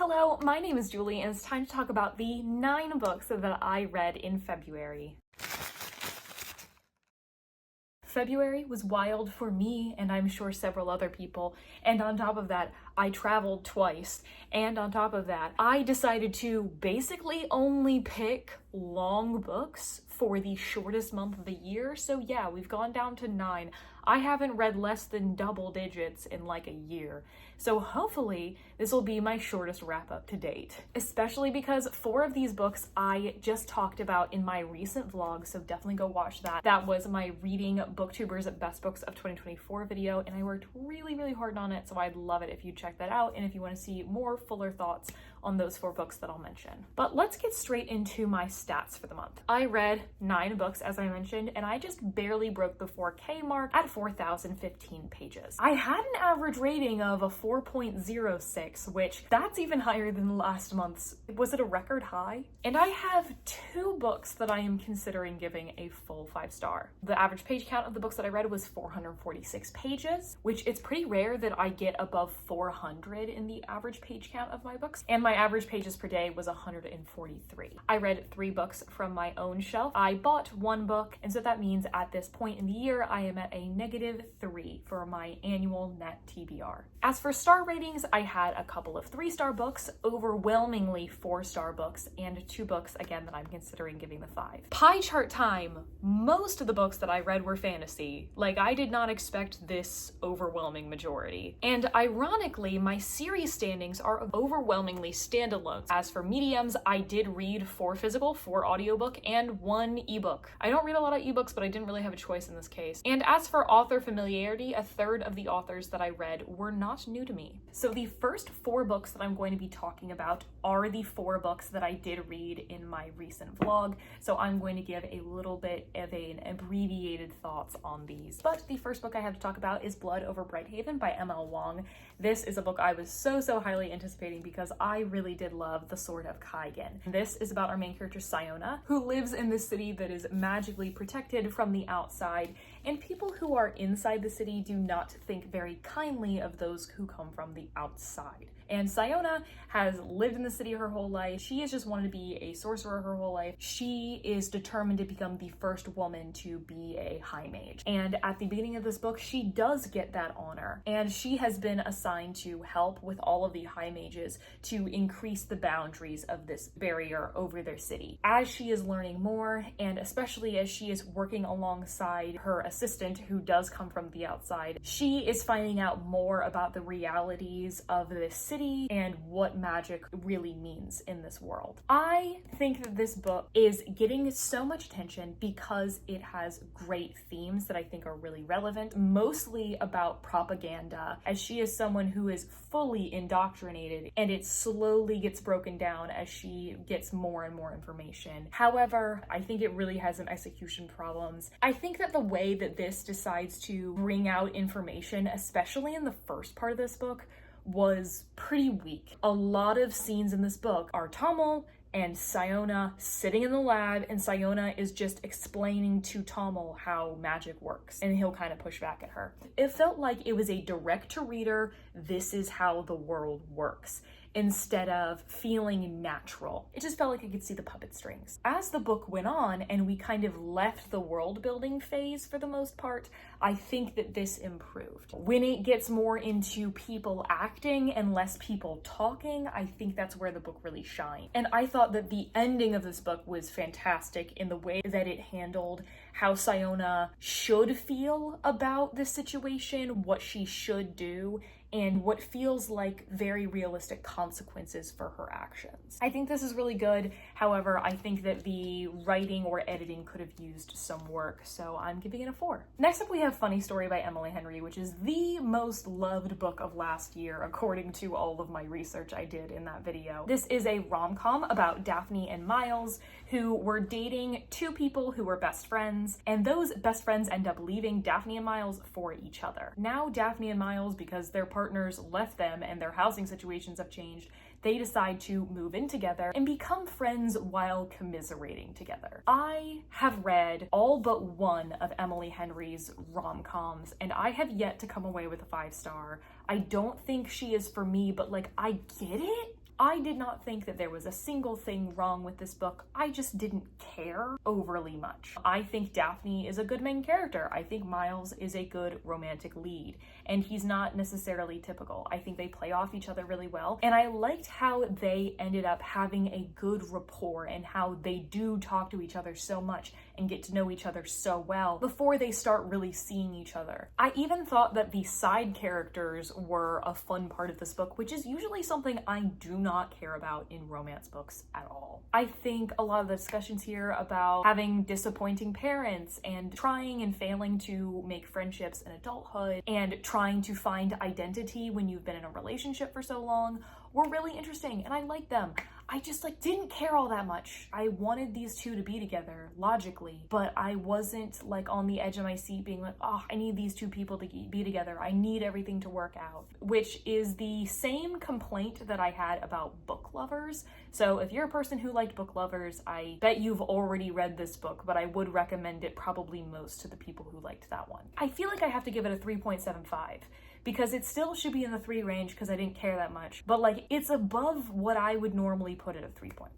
Hello, my name is Julie, and it's time to talk about the 9 books that I read in February. February was wild for me, and I'm sure several other people, and on top of that, I traveled twice, and on top of that, I decided to basically only pick long books for the shortest month of the year, so yeah, we've gone down to 9. I haven't read less than double digits in like a year, so hopefully this will be my shortest wrap-up to date, especially because 4 of these books I just talked about in my recent vlog, so definitely go watch that. That was my Reading Booktubers Best Books of 2024 video, and I worked really hard on it, so I'd love it if you check that out and if you want to see more fuller thoughts on those 4 books that I'll mention. But let's get straight into my stats for the month. I read 9 books, as I mentioned, and I just barely broke the 4K mark at 4,015 pages. I had an average rating of a 4.06, which that's even higher than last month's. Was it a record high? And I have 2 books that I am considering giving a full 5-star. The average page count of the books that I read was 446 pages, which it's pretty rare that I get above 400 in the average page count of my books, and my average pages per day was 143. I read 3 books from my own shelf. I bought 1 book, and so that means at this point in the year, I am at a -3 for my annual net TBR. As for star ratings, I had a couple of 3-star books, overwhelmingly 4-star books, and 2 books, again, that I'm considering giving the 5. Pie chart time! Most of the books that I read were fantasy. Like, I did not expect this overwhelming majority. And ironically, my series standings are overwhelmingly standalones. As for mediums, I did read 4 physical, 4 audiobook, and 1 ebook. I don't read a lot of ebooks, but I didn't really have a choice in this case. And as for author familiarity, a third of the authors that I read were not new to me. So the first 4 books that I'm going to be talking about are the 4 books that I did read in my recent vlog, so I'm going to give a little bit of an abbreviated thoughts on these. But the first book I have to talk about is Blood Over Brighthaven by M.L. Wong. This is a book I was so highly anticipating because I really did love The Sword of Kaigen. This is about our main character Siona, who lives in this city that is magically protected from the outside, and people who are inside the city do not think very kindly of those who come from the outside. And Siona has lived in the city her whole life. She has just wanted to be a sorcerer her whole life. She is determined to become the first woman to be a high mage. And at the beginning of this book, she does get that honor. And she has been assigned to help with all of the high mages to increase the boundaries of this barrier over their city. As she is learning more, and especially as she is working alongside her assistant, who does come from the outside, she is finding out more about the realities of this city and what magic really means in this world. I think that this book is getting so much attention because it has great themes that I think are really relevant, mostly about propaganda, as she is someone who is fully indoctrinated, and it slowly gets broken down as she gets more and more information. However, I think it really has some execution problems. I think that the way that this decides to bring out information, especially in the first part of this book, was pretty weak. A lot of scenes in this book are Tommel and Siona sitting in the lab, and Siona is just explaining to Tommel how magic works, and he'll kind of push back at her. It felt like it was a direct-to-reader, this is how the world works, instead of feeling natural. It just felt like I could see the puppet strings. As the book went on and we kind of left the world building phase for the most part, I think that this improved. When it gets more into people acting and less people talking, I think that's where the book really shined. And I thought that the ending of this book was fantastic in the way that it handled how Siona should feel about this situation, what she should do, and what feels like very realistic consequences for her actions. I think this is really good. However, I think that the writing or editing could have used some work, so I'm giving it a 4. Next up, we have Funny Story by Emily Henry, which is the most loved book of last year, according to all of my research I did in that video. This is a rom-com about Daphne and Miles, who were dating 2 people who were best friends, and those best friends end up leaving Daphne and Miles for each other. Now Daphne and Miles, because their partners left them and their housing situations have changed, they decide to move in together and become friends while commiserating together. I have read all but 1 of Emily Henry's rom-coms, and I have yet to come away with a 5-star. I don't think she is for me, but like, I get it. I did not think that there was a single thing wrong with this book. I just didn't care overly much. I think Daphne is a good main character. I think Miles is a good romantic lead, and he's not necessarily typical. I think they play off each other really well, and I liked how they ended up having a good rapport and how they do talk to each other so much and get to know each other so well before they start really seeing each other. I even thought that the side characters were a fun part of this book, which is usually something I do not care about in romance books at all. I think a lot of the discussions here about having disappointing parents and trying and failing to make friendships in adulthood and trying to find identity when you've been in a relationship for so long were really interesting, and I liked them. I just didn't care all that much. I wanted these two to be together logically, but I wasn't on the edge of my seat being oh, I need these two people to be together. I need everything to work out, which is the same complaint that I had about Book Lovers. So if you're a person who liked Book Lovers, I bet you've already read this book, but I would recommend it probably most to the people who liked that one. I feel like I have to give it a 3.75. because it still should be in the 3 range because I didn't care that much. But it's above what I would normally put it at 3.5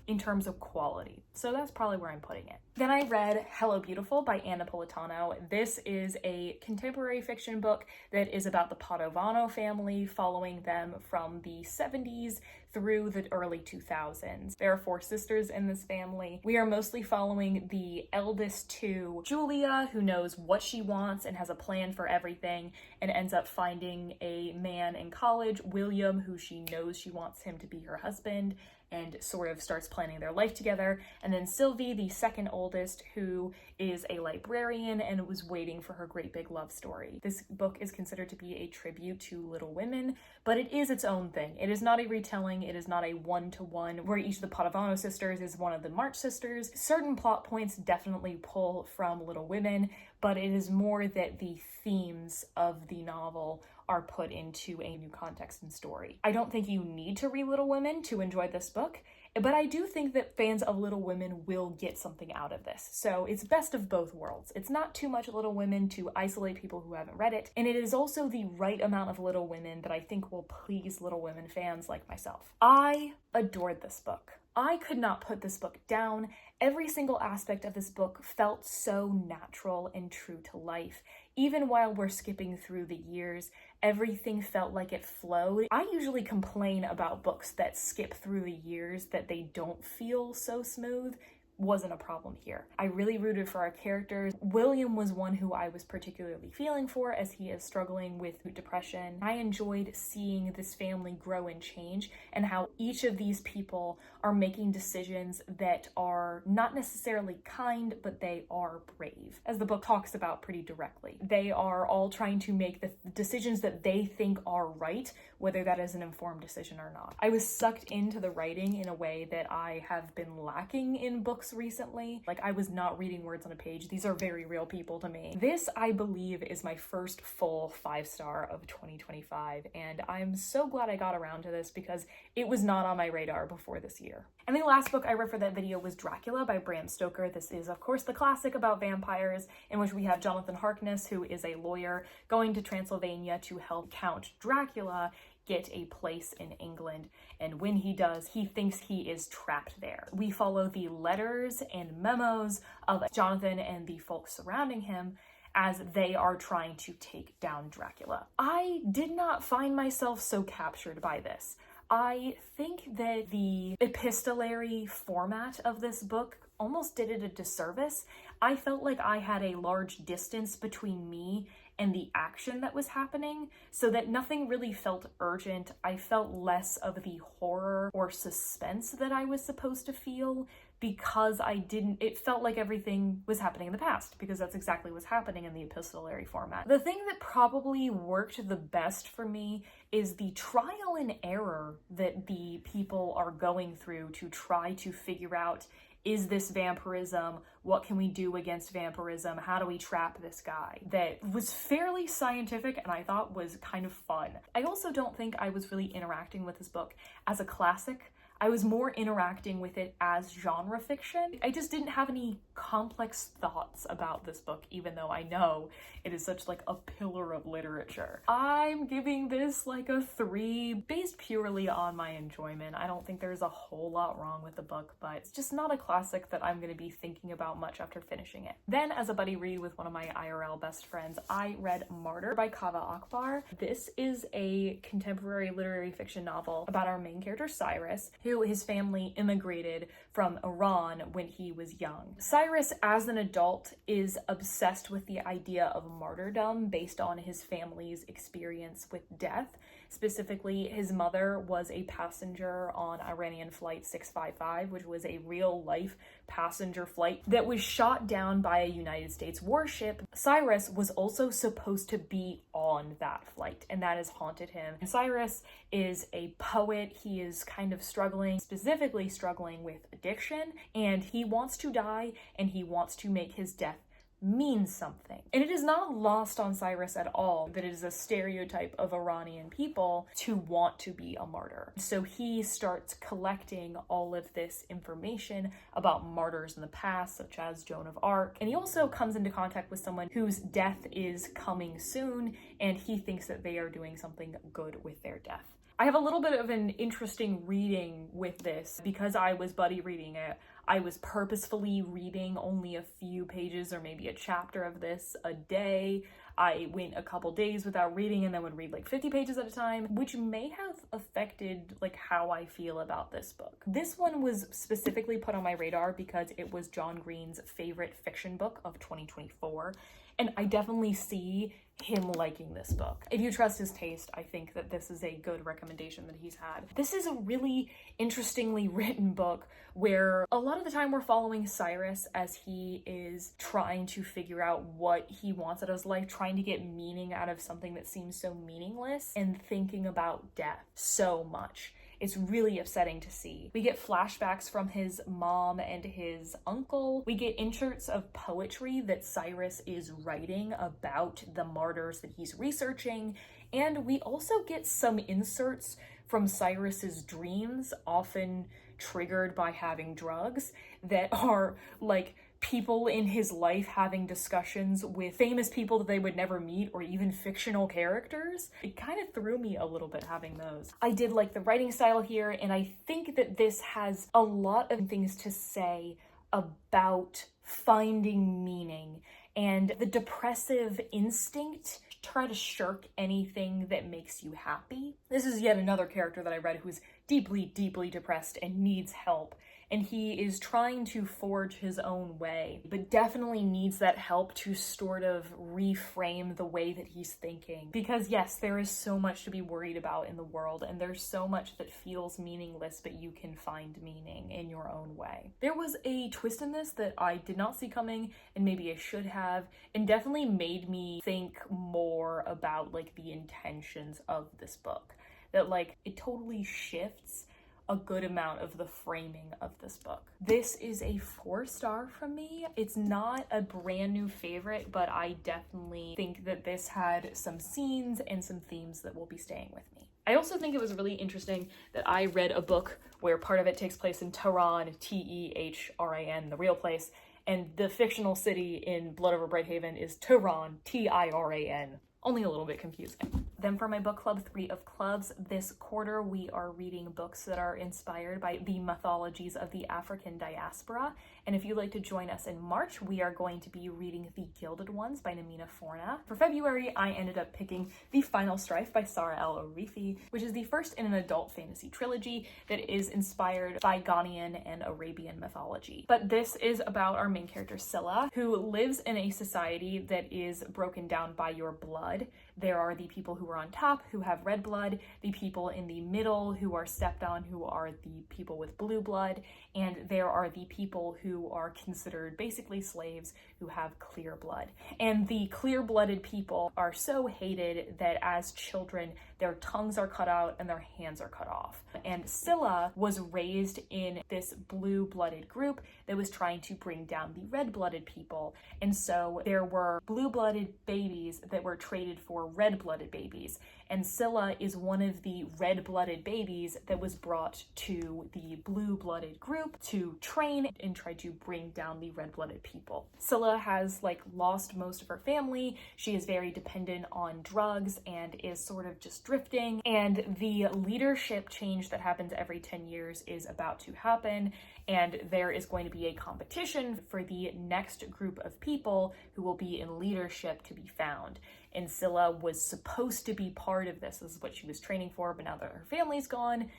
in terms of quality. So that's probably where I'm putting it. Then I read Hello Beautiful by Ann Napolitano. This is a contemporary fiction book that is about the Padovano family, following them from the 70s through the early 2000s. There are 4 sisters in this family. We are mostly following the eldest 2, Julia, who knows what she wants and has a plan for everything and ends up finding a man in college, William, who she knows she wants him to be her husband, and sort of starts planning their life together. And then Sylvie, the second oldest, who is a librarian and was waiting for her great big love story. This book is considered to be a tribute to Little Women, but it is its own thing. It is not a retelling. It is not a one-to-one where each of the Padovano sisters is one of the March sisters. Certain plot points definitely pull from Little Women, but it is more that the themes of the novel are put into a new context and story. I don't think you need to read Little Women to enjoy this book, but I do think that fans of Little Women will get something out of this. So it's best of both worlds. It's not too much Little Women to isolate people who haven't read it, and it is also the right amount of Little Women that I think will please Little Women fans like myself. I adored this book. I could not put this book down. Every single aspect of this book felt so natural and true to life. Even while we're skipping through the years, everything felt like it flowed. I usually complain about books that skip through the years, that they don't feel so smooth. Wasn't a problem here. I really rooted for our characters. William was one who I was particularly feeling for as he is struggling with depression. I enjoyed seeing this family grow and change and how each of these people are making decisions that are not necessarily kind, but they are brave, as the book talks about pretty directly. They are all trying to make the decisions that they think are right, whether that is an informed decision or not. I was sucked into the writing in a way that I have been lacking in books recently. I was not reading words on a page. These are very real people to me. This, I believe, is my first full 5-star of 2025, and I'm so glad I got around to this because it was not on my radar before this year. And the last book I read for that video was Dracula by Bram Stoker. This is, of course, the classic about vampires, in which we have Jonathan Harkness, who is a lawyer, going to Transylvania to help Count Dracula get a place in England, and when he does, he thinks he is trapped there. We follow the letters and memos of Jonathan and the folks surrounding him as they are trying to take down Dracula. I did not find myself so captured by this. I think that the epistolary format of this book almost did it a disservice. I felt like I had a large distance between me and the action that was happening, so that nothing really felt urgent. I felt less of the horror or suspense that I was supposed to feel because it felt like everything was happening in the past, because that's exactly what's happening in the epistolary format. The thing that probably worked the best for me is the trial and error that the people are going through to try to figure out, is this vampirism? What can we do against vampirism? How do we trap this guy? That was fairly scientific and I thought was kind of fun. I also don't think I was really interacting with this book as a classic. I was more interacting with it as genre fiction. I just didn't have any complex thoughts about this book, even though I know it is such like a pillar of literature. I'm giving this like a 3 based purely on my enjoyment. I don't think there's a whole lot wrong with the book, but it's just not a classic that I'm going to be thinking about much after finishing it. Then, as a buddy read with one of my IRL best friends, I read Martyr by Kaveh Akbar. This is a contemporary literary fiction novel about our main character Cyrus, who his family immigrated from Iran when he was young. Cyrus, as an adult, is obsessed with the idea of martyrdom based on his family's experience with death. Specifically, his mother was a passenger on Iranian Flight 655, which was a real-life passenger flight that was shot down by a United States warship. Cyrus was also supposed to be on that flight, and that has haunted him. And Cyrus is a poet. He is kind of specifically struggling with addiction, and he wants to die, and he wants to make his death means something. And it is not lost on Cyrus at all that it is a stereotype of Iranian people to want to be a martyr. So he starts collecting all of this information about martyrs in the past, such as Joan of Arc. And he also comes into contact with someone whose death is coming soon, and he thinks that they are doing something good with their death. I have a little bit of an interesting reading with this because I was buddy reading it. I was purposefully reading only a few pages or maybe a chapter of this a day. I went a couple days without reading and then would read like 50 pages at a time, which may have affected like how I feel about this book. This one was specifically put on my radar because it was John Green's favorite fiction book of 2024. And I definitely see him liking this book. If you trust his taste, I think that this is a good recommendation that he's had. This is a really interestingly written book where a lot of the time we're following Cyrus as he is trying to figure out what he wants out of his life, trying to get meaning out of something that seems so meaningless, and thinking about death so much. It's really upsetting to see. We get flashbacks from his mom and his uncle. We get inserts of poetry that Cyrus is writing about the martyrs that he's researching. And we also get some inserts from Cyrus's dreams, often triggered by having drugs, that are like people in his life having discussions with famous people that they would never meet, or even fictional characters. It kind of threw me a little bit having those. I did like the writing style here, and I think that this has a lot of things to say about finding meaning and the depressive instinct to try to shirk anything that makes you happy. This is yet another character that I read who's deeply, deeply depressed and needs help. And he is trying to forge his own way, but definitely needs that help to sort of reframe the way that he's thinking. Because yes, there is so much to be worried about in the world, and there's so much that feels meaningless, but you can find meaning in your own way. There was a twist in this that I did not see coming, and maybe I should have, and definitely made me think more about like the intentions of this book. That like, it totally shifts a good amount of the framing of this book. This is a 4-star from me. It's not a brand new favorite, but I definitely think that this had some scenes and some themes that will be staying with me. I also think it was really interesting that I read a book where part of it takes place in Tehran, Tehran, the real place, and the fictional city in Blood Over Brighthaven is Tehran, Tiran. Only a little bit confusing. Then for my book club 3 of clubs, this quarter we are reading books that are inspired by the mythologies of the African diaspora. And if you'd like to join us in March, we are going to be reading The Gilded Ones by Namina Forna. For February, I ended up picking The Final Strife by Sara El-Arifi, which is the first in an adult fantasy trilogy that is inspired by Ghanaian and Arabian mythology. But this is about our main character, Scylla, who lives in a society that is broken down by your blood. There are the people who are on top, who have red blood, the people in the middle who are stepped on, who are the people with blue blood, and there are the people who are considered basically slaves who have clear blood. And the clear-blooded people are so hated that as children, their tongues are cut out and their hands are cut off. And Scylla was raised in this blue-blooded group that was trying to bring down the red-blooded people. And so there were blue-blooded babies that were traded for red-blooded babies. and Scylla is one of the red-blooded babies that was brought to the blue-blooded group to train and try to bring down the red-blooded people. Scylla has lost most of her family. She is very dependent on drugs and is sort of just drifting, and the leadership change that happens every 10 years is about to happen, and there is going to be a competition for the next group of people who will be in leadership to be found. And Scylla was supposed to be part of this. This is what she was training for, but now that her family's gone,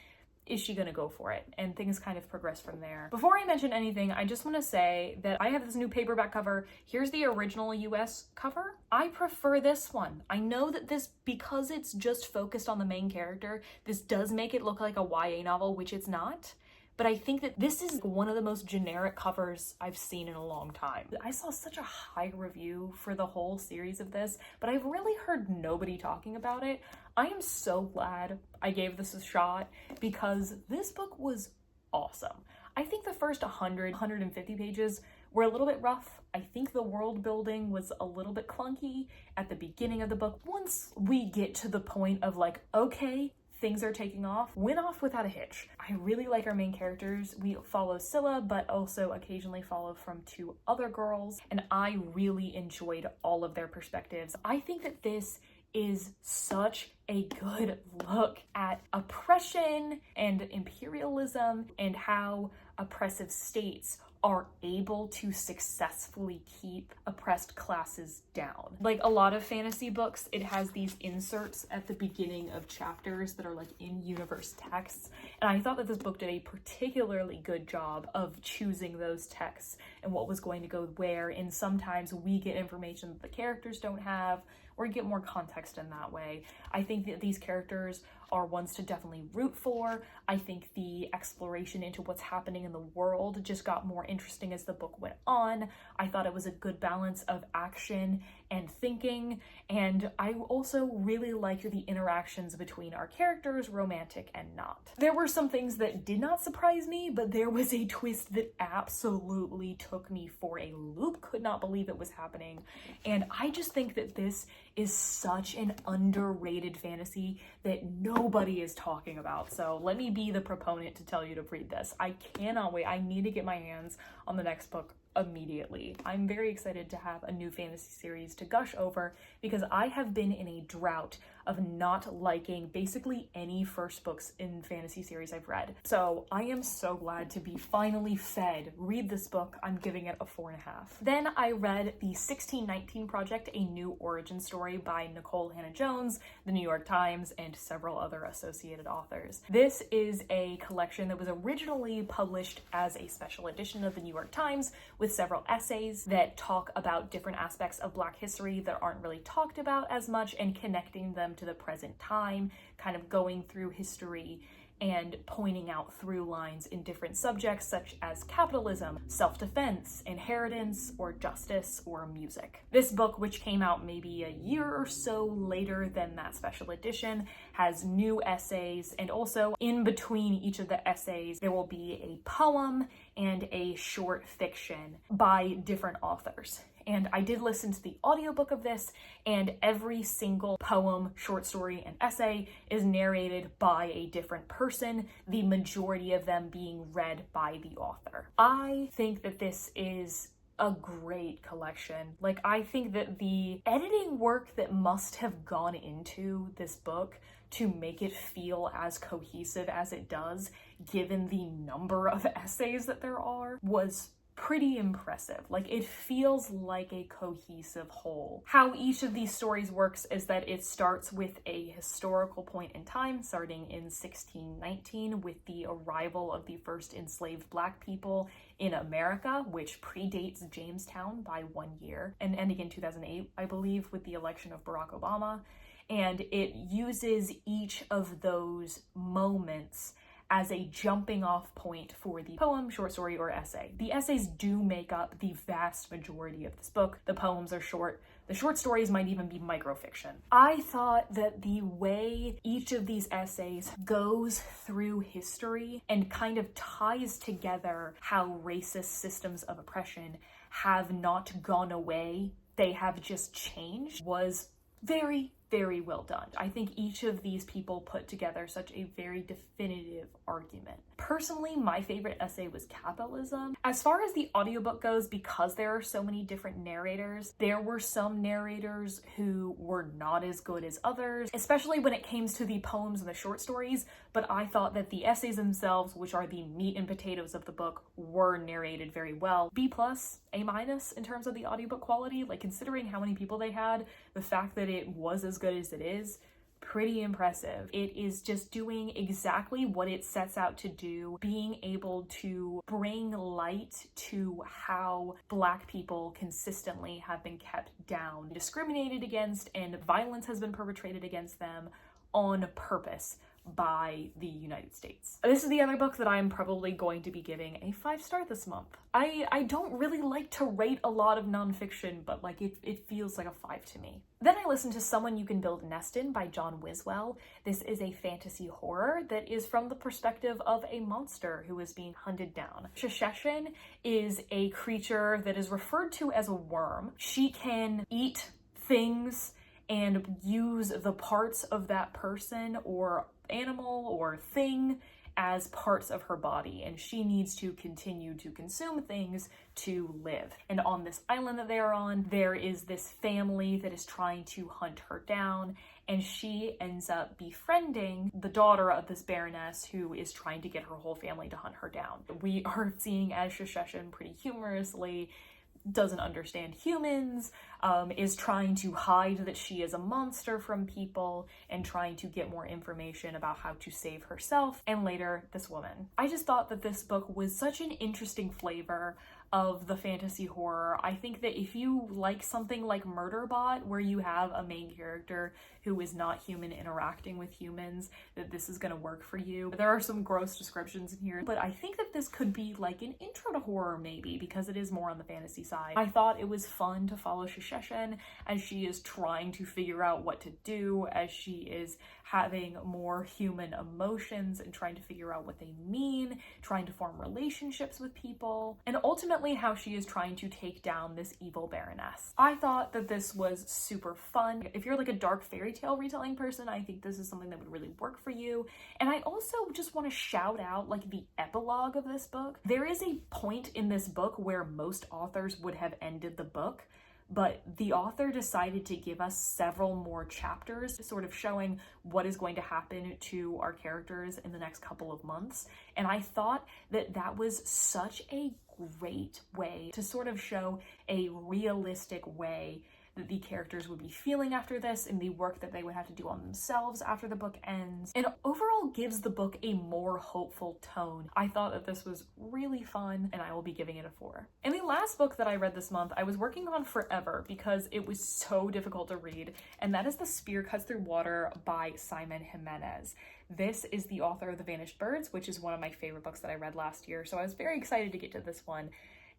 is she gonna go for it? And things kind of progress from there. Before I mention anything, I just want to say that I have this new paperback cover. Here's the original US cover. I prefer this one. I know that this, because it's just focused on the main character, this does make it look like a YA novel, which it's not. But I think that this is one of the most generic covers I've seen in a long time. I saw such a high review for the whole series of this, but I've really heard nobody talking about it. I am so glad I gave this a shot because this book was awesome. I think the first 150 pages were a little bit rough. I think the world building was a little bit clunky at the beginning of the book. Once we get to the point of okay, things are taking off, went off without a hitch. I really like our main characters. We follow Scylla, but also occasionally follow from two other girls, and I really enjoyed all of their perspectives. I think that this is such a good look at oppression and imperialism and how oppressive states are able to successfully keep oppressed classes down. Like a lot of fantasy books, it has these inserts at the beginning of chapters that are in universe texts, and I thought that this book did a particularly good job of choosing those texts and what was going to go where, and sometimes we get information that the characters don't have, or get more context in that way. I think that these characters are ones to definitely root for. I think the exploration into what's happening in the world just got more interesting as the book went on. I thought it was a good balance of action and thinking, and I also really liked the interactions between our characters, romantic and not. There were some things that did not surprise me, but there was a twist that absolutely took me for a loop. Could not believe it was happening, and I just think that this is such an underrated fantasy that nobody is talking about. So let me be the proponent to tell you to read this. I cannot wait. I need to get my hands on the next book immediately. I'm very excited to have a new fantasy series to gush over because I have been in a drought of not liking basically any first books in fantasy series I've read. So I am so glad to be finally fed. Read this book. I'm giving it a 4.5. Then I read The 1619 Project, a new origin story by Nicole Hannah-Jones, the New York Times, and several other associated authors. This is a collection that was originally published as a special edition of the New York Times with several essays that talk about different aspects of Black history that aren't really talked about as much and connecting them to the present time, kind of going through history and pointing out through lines in different subjects such as capitalism, self-defense, inheritance, or justice, or music. This book, which came out maybe a year or so later than that special edition, has new essays, and also in between each of the essays there will be a poem and a short fiction by different authors. And I did listen to the audiobook of this, and every single poem, short story, and essay is narrated by a different person, the majority of them being read by the author. I think that this is a great collection. I think that the editing work that must have gone into this book to make it feel as cohesive as it does, given the number of essays that there are, was pretty impressive. It feels like a cohesive whole. How each of these stories works is that it starts with a historical point in time, starting in 1619 with the arrival of the first enslaved Black people in America, which predates Jamestown by 1 year, and ending in 2008, I believe, with the election of Barack Obama. And it uses each of those moments as a jumping off point for the poem, short story, or essay. The essays do make up the vast majority of this book. The poems are short. The short stories might even be microfiction. I thought that the way each of these essays goes through history and kind of ties together how racist systems of oppression have not gone away, they have just changed, was very, very well done. I think each of these people put together such a very definitive argument. Personally, my favorite essay was Capitalism. As far as the audiobook goes, because there are so many different narrators, there were some narrators who were not as good as others, especially when it came to the poems and the short stories, but I thought that the essays themselves, which are the meat and potatoes of the book, were narrated very well. B+, A- in terms of the audiobook quality, like considering how many people they had, the fact that it was as good as it is, pretty impressive. It is just doing exactly what it sets out to do, being able to bring light to how Black people consistently have been kept down, discriminated against, and violence has been perpetrated against them on purpose by the United States. This is the other book that I'm probably going to be giving a 5-star this month. I don't really like to rate a lot of nonfiction, but like it feels like a 5 to me. Then I listened to Someone You Can Build a Nest In by John Wiswell. This is a fantasy horror that is from the perspective of a monster who is being hunted down. Shesheshin is a creature that is referred to as a worm. She can eat things and use the parts of that person or animal or thing as parts of her body, and she needs to continue to consume things to live. And on this island that they are on, there is this family that is trying to hunt her down, and she ends up befriending the daughter of this baroness who is trying to get her whole family to hunt her down. We are seeing as Shesheshin pretty humorously doesn't understand humans, is trying to hide that she is a monster from people, and trying to get more information about how to save herself and later this woman. I just thought that this book was such an interesting flavor of the fantasy horror. I think that if you like something like Murderbot, where you have a main character who is not human interacting with humans, that this is going to work for you. There are some gross descriptions in here, but I think that this could be like an intro to horror maybe, because it is more on the fantasy side. I thought it was fun to follow Shesheshin as she is trying to figure out what to do, as she is having more human emotions and trying to figure out what they mean, trying to form relationships with people, and ultimately how she is trying to take down this evil baroness. I thought that this was super fun. If you're like a dark fairy tale retelling person, I think this is something that would really work for you. And I also just want to shout out like the epilogue of this book. There is a point in this book where most authors would have ended the book, but the author decided to give us several more chapters, sort of showing what is going to happen to our characters in the next couple of months. And I thought that that was such a great way to sort of show a realistic way that the characters would be feeling after this and the work that they would have to do on themselves after the book ends, and overall gives the book a more hopeful tone. I thought that this was really fun, and I will be giving it a 4. And the last book that I read this month, I was working on forever because it was so difficult to read, and that is The Spear Cuts Through Water by Simon Jimenez. This is the author of The Vanished Birds, which is one of my favorite books that I read last year, so I was very excited to get to this one.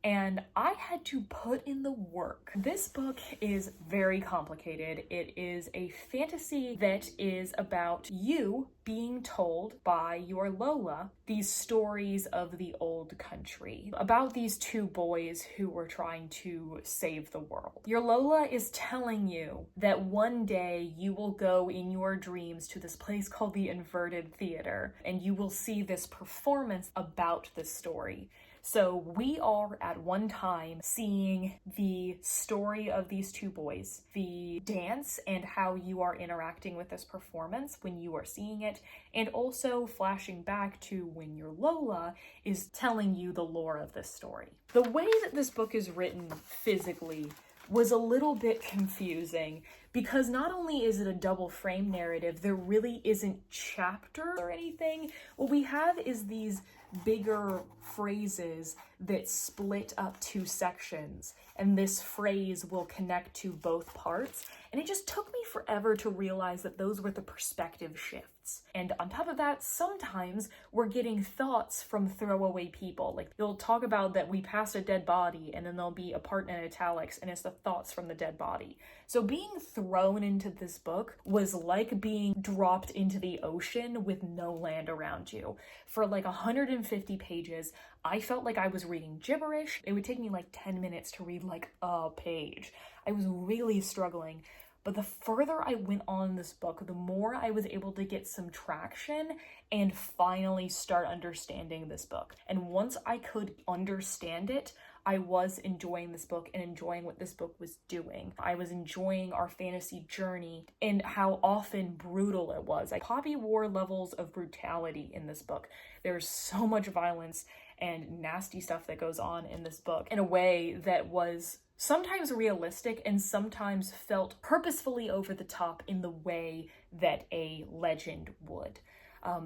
And I had to put in the work. This book is very complicated. It is a fantasy that is about you being told by your Lola these stories of the old country, about these two boys who were trying to save the world. Your Lola is telling you that one day you will go in your dreams to this place called the Inverted Theater, and you will see this performance about this story. So we are at one time seeing the story of these two boys, the dance and how you are interacting with this performance when you are seeing it, and also flashing back to when your Lola is telling you the lore of this story. The way that this book is written physically was a little bit confusing because not only is it a double frame narrative, there really isn't chapter or anything. What we have is these bigger phrases that split up 2 sections, and this phrase will connect to both parts. And it just took me forever to realize that those were the perspective shifts. And on top of that, sometimes we're getting thoughts from throwaway people. Like, they'll talk about that we passed a dead body, and then there'll be a part in italics, and it's the thoughts from the dead body. So being thrown into this book was like being dropped into the ocean with no land around you. For like 150 pages, I felt like I was reading gibberish. It would take me like 10 minutes to read like a page. I was really struggling. But the further I went on in this book, the more I was able to get some traction and finally start understanding this book. And once I could understand it, I was enjoying this book and enjoying what this book was doing. I was enjoying our fantasy journey and how often brutal it was. Poppy wore levels of brutality in this book. There's so much violence and nasty stuff that goes on in this book in a way that was sometimes realistic and sometimes felt purposefully over the top in the way that a legend would.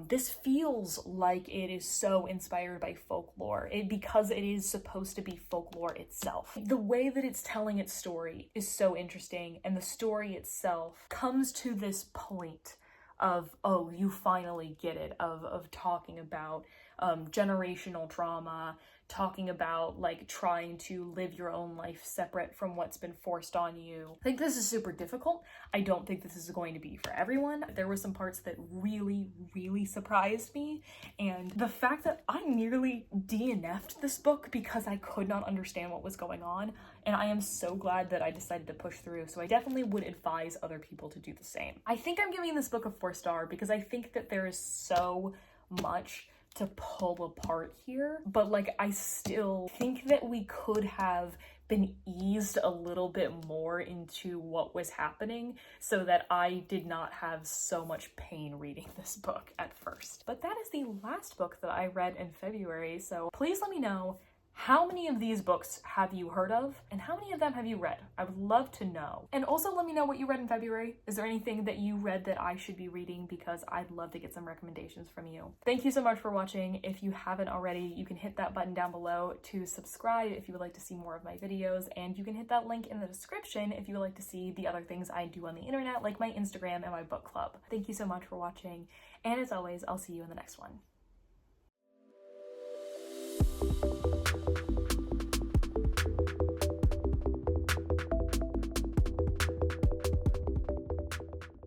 This feels like it is so inspired by folklore because it is supposed to be folklore itself. The way that it's telling its story is so interesting, and the story itself comes to this point of, oh, you finally get it, of talking about generational trauma, talking about like trying to live your own life separate from what's been forced on you. I think this is super difficult. I don't think this is going to be for everyone. There were some parts that really, really surprised me, and the fact that I nearly DNF'd this book because I could not understand what was going on, and I am so glad that I decided to push through, so I definitely would advise other people to do the same. I think I'm giving this book a 4-star because I think that there is so much to pull apart here, but like I still think that we could have been eased a little bit more into what was happening so that I did not have so much pain reading this book at first. But that is the last book that I read in February, so please let me know, how many of these books have you heard of, and how many of them have you read? I would love to know. And also let me know what you read in February. Is there anything that you read that I should be reading? Because I'd love to get some recommendations from you. Thank you so much for watching. If you haven't already, you can hit that button down below to subscribe if you would like to see more of my videos, and you can hit that link in the description if you would like to see the other things I do on the internet, like my Instagram and my book club. Thank you so much for watching, and as always, I'll see you in the next one.